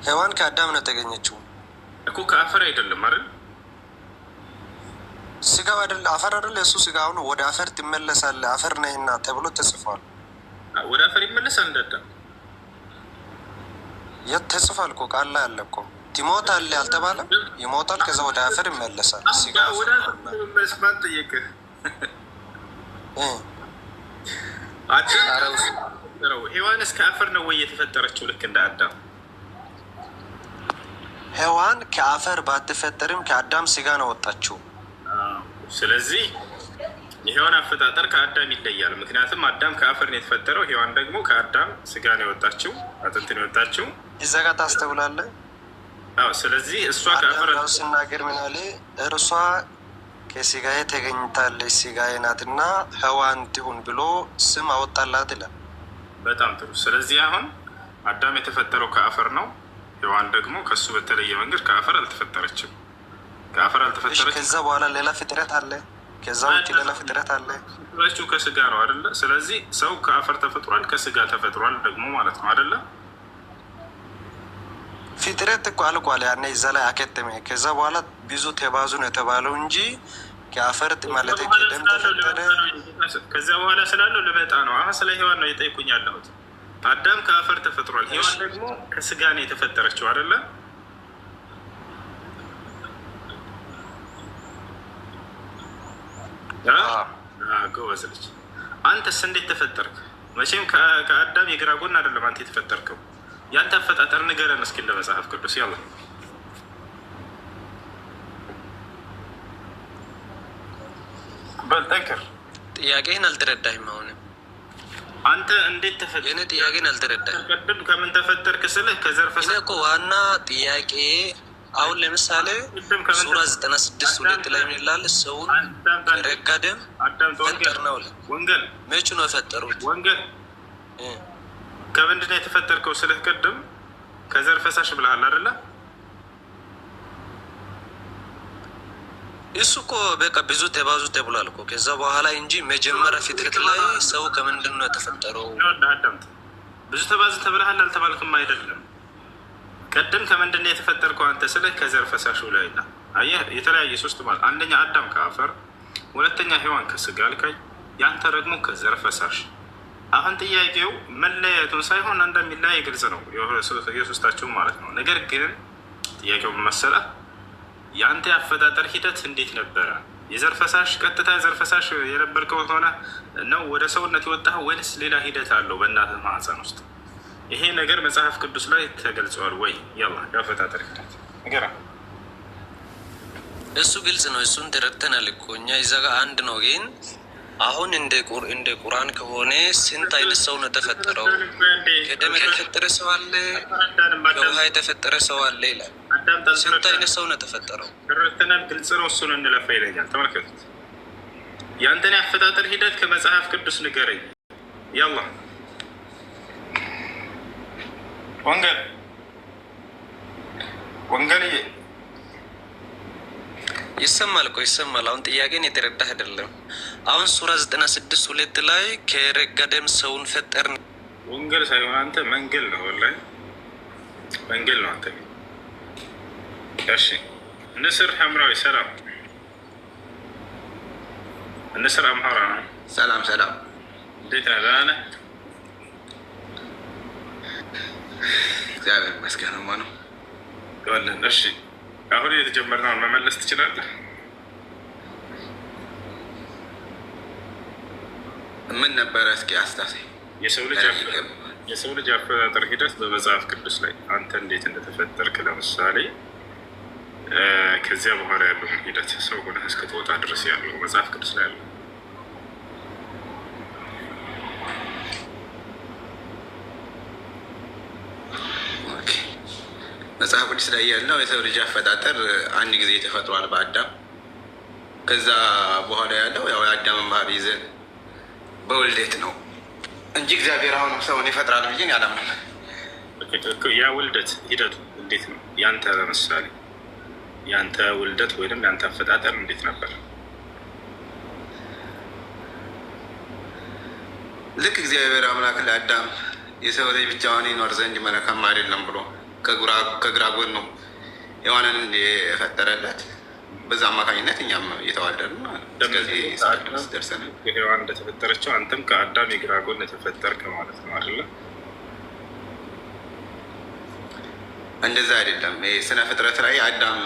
ሔዋን ከአዳም ነው የተገኘችው እኮ ከአፈር አይደለም አይደል? ስጋው አይደል አፈር አይደል? እሱ ስጋው ነው። ወደ አፈር ትመለሳለህ አፈር ነህና ተብሎ ተጽፏል። ወደ አፈር ይመለሳል እንዳዳም የት ተጽፏል እኮ ቃል ላይ አለ እኮ። ትሞታለህ አልተባለም? ይሞታል፣ ከዛ ወደ አፈር ይመለሳል። ስጋ ወደ አፈር ይመለስ ማን ጠየቀህ? ሔዋንስ ከአፈር ነው ወይ የተፈጠረችው? ልክ እንደ አዳም። ሔዋን ከአፈር ባትፈጠርም ከአዳም ስጋ ነው ወጣችው። ስለዚህ የሔዋን አፈጣጠር ከአዳም ይለያል። ምክንያቱም አዳም ከአፈር ነው የተፈጠረው፣ ሔዋን ደግሞ ከአዳም ስጋ ነው የወጣችው፣ አጥንት ነው የወጣችው። ይዘጋ ታስተውላለህ? ስለዚህ እሷ ከአፈር ሲናገር ምን አለ? እርሷ ከስጋዬ ተገኝታለች ስጋዬ ናትና ሔዋን ትሁን ብሎ ስም አወጣላት ይላል። በጣም ጥሩ። ስለዚህ አሁን አዳም የተፈጠረው ከአፈር ነው፣ ሔዋን ደግሞ ከሱ በተለየ መንገድ ከአፈር አልተፈጠረችም። ከአፈር አልተፈጠረችም። ከዛ በኋላ ሌላ ፍጥረት አለ፣ ከዛ ውጭ ሌላ ፍጥረት አለ። ፍጥረቱ ከስጋ ነው አይደለ? ስለዚህ ሰው ከአፈር ተፈጥሯል፣ ከስጋ ተፈጥሯል ደግሞ ማለት ነው አይደለ? ፍጥረት እኮ አልቋል፣ ያኔ እዛ ላይ አከተመ። ከዛ በኋላ ብዙ ተባዙ ነው የተባለው እንጂ ከአፈር ማለት ከደም ተፈጠረ። ከዚያ በኋላ ስላለው ልመጣ ነው። አሁን ስለ ሔዋን ነው የጠይቁኝ ያለሁት። አዳም ከአፈር ተፈጥሯል፣ ሔዋን ደግሞ ከስጋ ነው የተፈጠረችው አይደለ? ጎበዝ ልጅ። አንተስ እንዴት ተፈጠርክ? መቼም ከአዳም የግራ ጎን አይደለም አንተ የተፈጠርከው። ያንተ አፈጣጠር ንገረን እስኪ እንደ መጽሐፍ ቅዱስ። ያለ በል ጠንክር። ጥያቄህን አልተረዳህም። አሁንም አንተ እንዴት ተፈጠርክ? የእኔ ጥያቄን አልተረዳህም። ቅድም ከምን ተፈጠርክ ስልህ ከዘር ፈሳሽ እኮ ዋና ጥያቄ አሁን ለምሳሌ ሱራ 96:2 ላይ ምን ይላል? ሰውን ከረጋ ደም ፈጠር ነው። ወንጌል መቼ ነው የፈጠሩት? ወንጌል ከምንድን ነው የተፈጠርከው ስልህ ቅድም ከዘር ፈሳሽ ብለሃል አይደለ? እሱ እኮ በቃ ብዙ ተባዙ ተብሏል እኮ ከዛ በኋላ እንጂ መጀመሪያ ፍጥረት ላይ ሰው ከምንድን ነው የተፈጠረው? አዳምጥ። ብዙ ተባዙ ተብለሃል አልተባልክም? አይደለም። ቅድም ከምንድን ነው የተፈጠርከው አንተ ስልህ ከዘር ፈሳሹ ላይ ና። አየህ፣ የተለያየ ሶስት ማለት፣ አንደኛ አዳም ከአፈር፣ ሁለተኛ ሔዋን ከስጋ አልከኝ፣ ያንተ ደግሞ ከዘር ፈሳሽ። አሁን ጥያቄው መለያየቱን ሳይሆን እንደሚለያይ ግልጽ ነው የሶስታቸው ማለት ነው። ነገር ግን ጥያቄው መሰለህ የአንተ የአፈጣጠር ሂደት እንዴት ነበረ? የዘር ፈሳሽ ቀጥታ የዘር ፈሳሽ የነበርከው ሆነ ነው ወደ ሰውነት የወጣህ ወይንስ ሌላ ሂደት አለው በእናትህ ማህፀን ውስጥ? ይሄ ነገር መጽሐፍ ቅዱስ ላይ ተገልጸዋል ወይ? ያላ የአፈጣጠር ሂደት ንገራ። እሱ ግልጽ ነው። እሱን ተረድተናል እኮ እኛ እዛ ጋር አንድ ነው። ግን አሁን እንደ ቁርአን ከሆነ ስንት አይነት ሰው ነው የተፈጠረው? ከደም የተፈጠረ ሰው አለ፣ ከውሃ የተፈጠረ ሰው አለ ይላል። ስንት አይነት ሰው ነው የተፈጠረው? ተረድተናል። ግልጽ ነው። እሱን እንለፋ ይለኛል። ተመልከቱት። ያንተን የአፈጣጠር ሂደት ከመጽሐፍ ቅዱስ ንገረኝ። ያላ ወንጌል ወንጌልዬ ይሰማል እኮ ይሰማል። አሁን ጥያቄን የተረዳህ አይደለም። አሁን ሱራ 96:2 ላይ ከረጋ ደም ሰውን ፈጠር። ወንጌል ሳይሆን አንተ መንገል ነው። ወላሂ መንገል ነው አንተ። እሺ ንስር ሐምራዊ ሰላም። ንስር አምሃራ ሰላም ሰላም። እንዴት ነህ? ደህና ነህ? እግዚአብሔር ይመስገን። ነው ይወልን። እሺ አሁን የተጀመርነውን መመለስ ትችላለህ? ምን ነበረ? እስኪ አስታሳይ። የሰው ልጅ አፈጣጠር ሂደት በመጽሐፍ ቅዱስ ላይ አንተ እንዴት እንደተፈጠርክ፣ ለምሳሌ ከዚያ በኋላ ያለውን ሂደት ሰው ሆነህ እስክትወጣ ድረስ ያለው መጽሐፍ ቅዱስ ላይ ያለው። መጽሐፍ ቅዱስ ላይ ያለው የሰው ልጅ አፈጣጠር አንድ ጊዜ ተፈጥሯል በአዳም። ከዛ በኋላ ያለው ያው የአዳምን ባህሪ ይዘን በውልደት ነው እንጂ እግዚአብሔር አሁንም ሰውን ይፈጥራል ብዬ አላምንም። ያ ውልደት ሂደቱ እንዴት ነው? ያንተ ለምሳሌ ያንተ ውልደት ወይም ያንተ አፈጣጠር እንዴት ነበር? ልክ እግዚአብሔር አምላክ ለአዳም የሰው ልጅ ብቻውን ይኖር ዘንድ መልካም አይደለም ብሎ ከግራ ጎኑ ሔዋንን የፈጠረለት በዛ አማካኝነት እኛም እየተዋደድን እስከዚህ ሰዓት ድረስ ደርሰናል። ሔዋን እንደተፈጠረችው አንተም ከአዳም የግራ ጎን የተፈጠርክ ማለት ነው አይደለ? እንደዛ አይደለም። ይሄ ስነ ፍጥረት ላይ አዳም